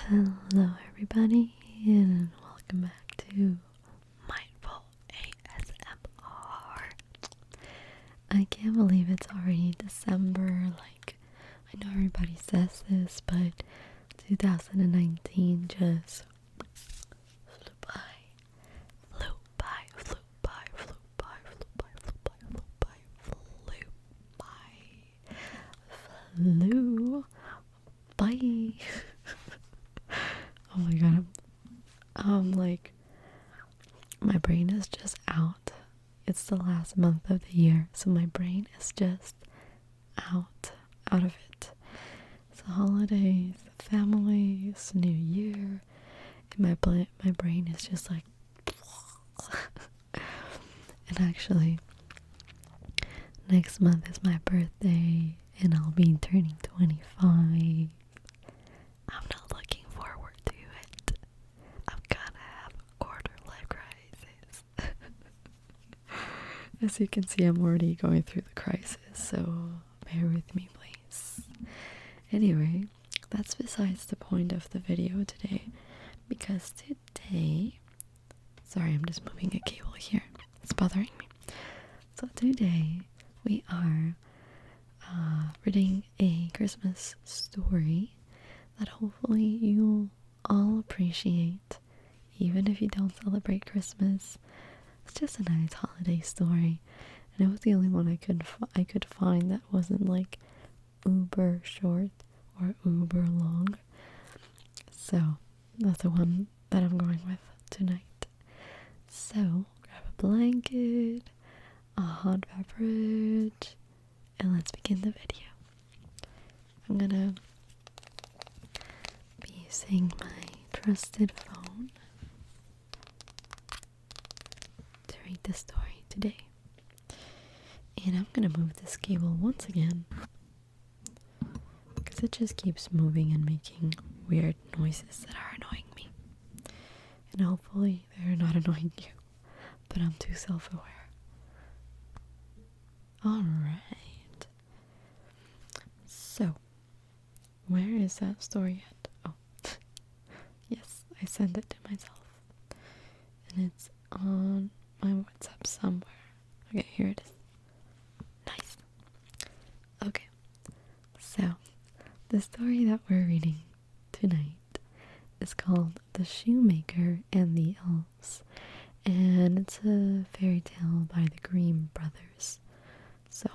Hello everybody and welcome back to Mindful ASMR. I can't believe it's already December. I know everybody says this, but 2019 just flew by, flew by, flew by, flew by, flew by, flew by, flew by, flew by, flew by. Oh my god, I'm my brain is just out. It's the last month of the year, so my brain is just out of it. It's the holidays, the family, it's New Year, and my brain is just like and actually, next month is my birthday, and I'll be turning 25. I'm not looking forward to it. I'm gonna have a quarter-life crisis. As you can see, I'm already going through the crisis, so bear with me, please. Anyway, that's besides the point of the video today, because today... Sorry, I'm just moving a cable here. It's bothering me. So today, we are reading a Christmas story that hopefully you'll all appreciate, even if you don't celebrate Christmas. It's just a nice holiday story, and it was the only one I could find that wasn't like uber short or uber long. So that's the one that I'm going with tonight. So grab a blanket, a hot beverage, and let's begin the video. I'm gonna be using my trusted phone to read the story today. And I'm gonna move this cable once again, because it just keeps moving and making weird noises that are annoying me. And hopefully they're not annoying you, but I'm too self-aware. Alright. So, where is that story at? Oh, yes, I sent it to myself. And it's on my WhatsApp somewhere. Okay, here it is. Nice. Okay, so the story that we're reading tonight is called The Shoemaker and the Elves. And it's a fairy tale by the Grimm brothers. So,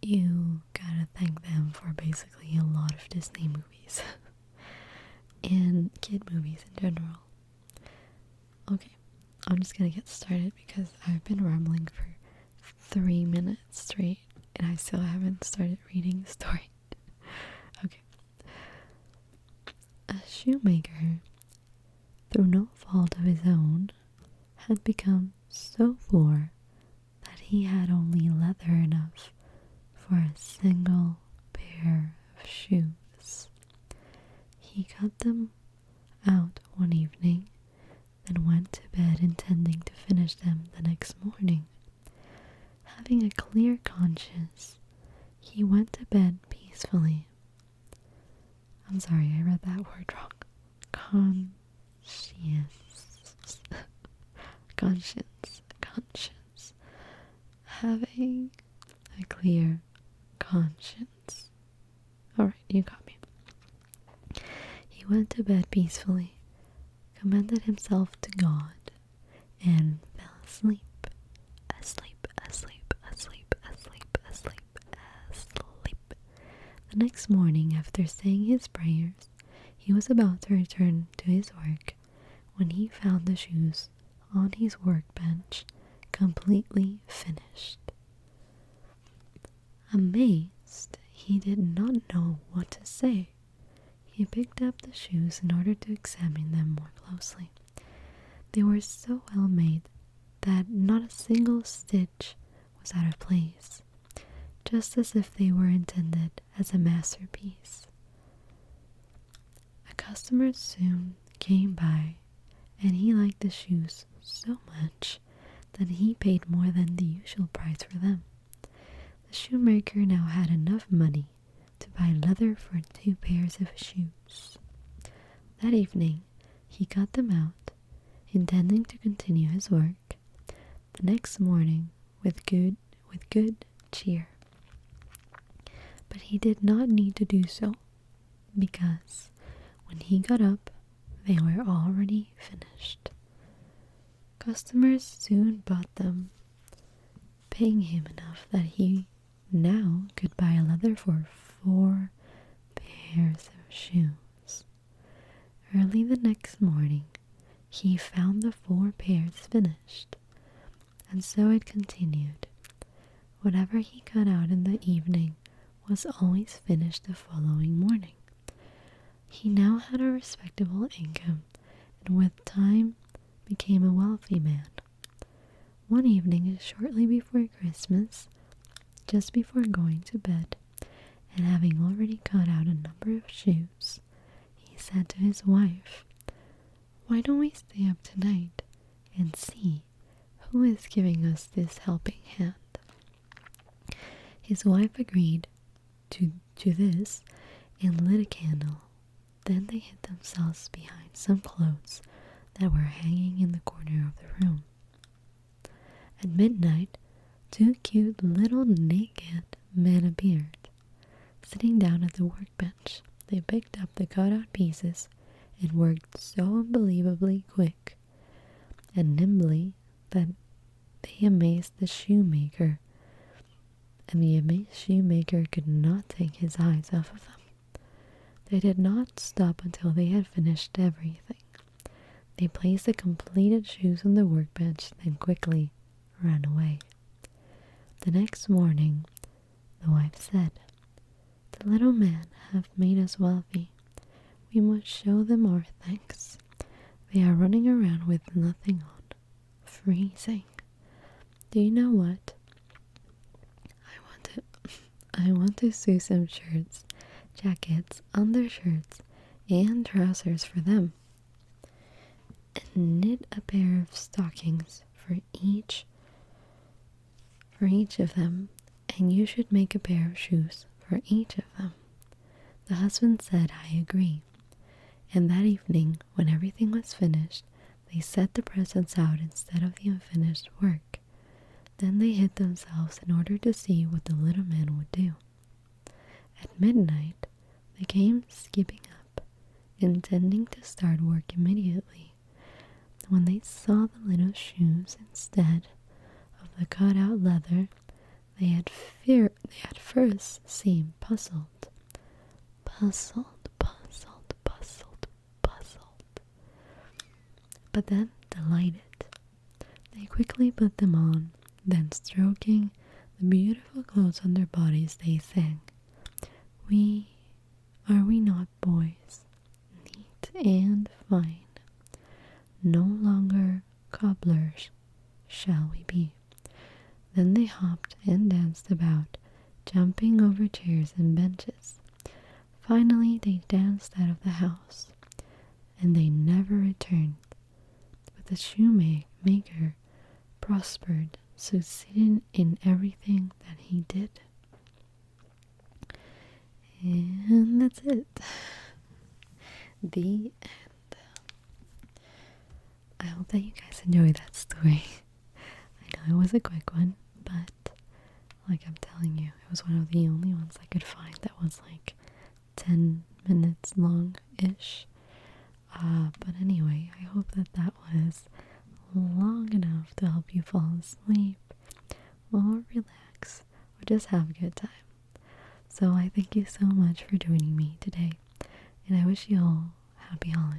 you gotta thank them for basically a lot of Disney movies and kid movies in general. Okay, I'm just gonna get started because I've been rambling for 3 minutes straight and I still haven't started reading the story. Okay. A shoemaker, through no fault of his own, had become so poor that he had only leather enough for a single pair of shoes. He cut them out one evening, then went to bed intending to finish them the next morning. Having a clear conscience, he went to bed peacefully. I'm sorry, I read that word wrong. Conscience. Having a clear conscience. Alright, you got me. He went to bed peacefully, commended himself to God, and fell asleep. The next morning, after saying his prayers, he was about to return to his work when he found the shoes on his workbench completely finished. Amazed, he did not know what to say. He picked up the shoes in order to examine them more closely. They were so well made that not a single stitch was out of place, just as if they were intended as a masterpiece. A customer soon came by, and he liked the shoes so much that he paid more than the usual price for them. The shoemaker now had enough money to buy leather for 2 pairs of shoes. That evening, he got them out, intending to continue his work the next morning with good cheer. But he did not need to do so, because when he got up, they were already finished. Customers soon bought them, paying him enough that he now could buy leather for 4 pairs of shoes. Early the next morning, he found the 4 pairs finished, and so it continued. Whatever he cut out in the evening was always finished the following morning. He now had a respectable income, and with time became a wealthy man. One evening, shortly before Christmas, just before going to bed, and having already cut out a number of shoes, he said to his wife, "Why don't we stay up tonight and see who is giving us this helping hand?" His wife agreed to this and lit a candle. Then they hid themselves behind some clothes that were hanging in the corner of the room. At midnight, 2 cute little naked men appeared. Sitting down at the workbench, they picked up the cut-out pieces and worked so unbelievably quick and nimbly that they amazed the shoemaker, and the amazed shoemaker could not take his eyes off of them. They did not stop until they had finished everything. They placed the completed shoes on the workbench, then quickly ran away. The next morning, the wife said, "The little men have made us wealthy. We must show them our thanks. They are running around with nothing on, freezing. Do you know what? I want to sew some shirts, jackets, undershirts, and trousers for them, and knit a pair of stockings for each of them, and you should make a pair of shoes for each of them." The husband said, "I agree." And that evening, when everything was finished, they set the presents out instead of the unfinished work. Then they hid themselves in order to see what the little man would do. At midnight, they came skipping up, intending to start work immediately. When they saw the little shoes instead of the cut-out leather, they at first seemed puzzled. But then delighted. They quickly put them on, then stroking the beautiful clothes on their bodies, they sang, Are we not boys, neat and fine? No longer cobblers shall we be." Then they hopped and danced about, jumping over chairs and benches. Finally, they danced out of the house, and they never returned. But the shoemaker prospered, succeeding in everything that he did. And that's it. The end. I hope that you guys enjoyed that story. I know it was a quick one, but like I'm telling you, it was one of the only ones I could find that was like 10 minutes long-ish. But anyway, I hope that was long enough to help you fall asleep or relax or just have a good time. So I thank you so much for joining me today, and I wish you all happy holidays.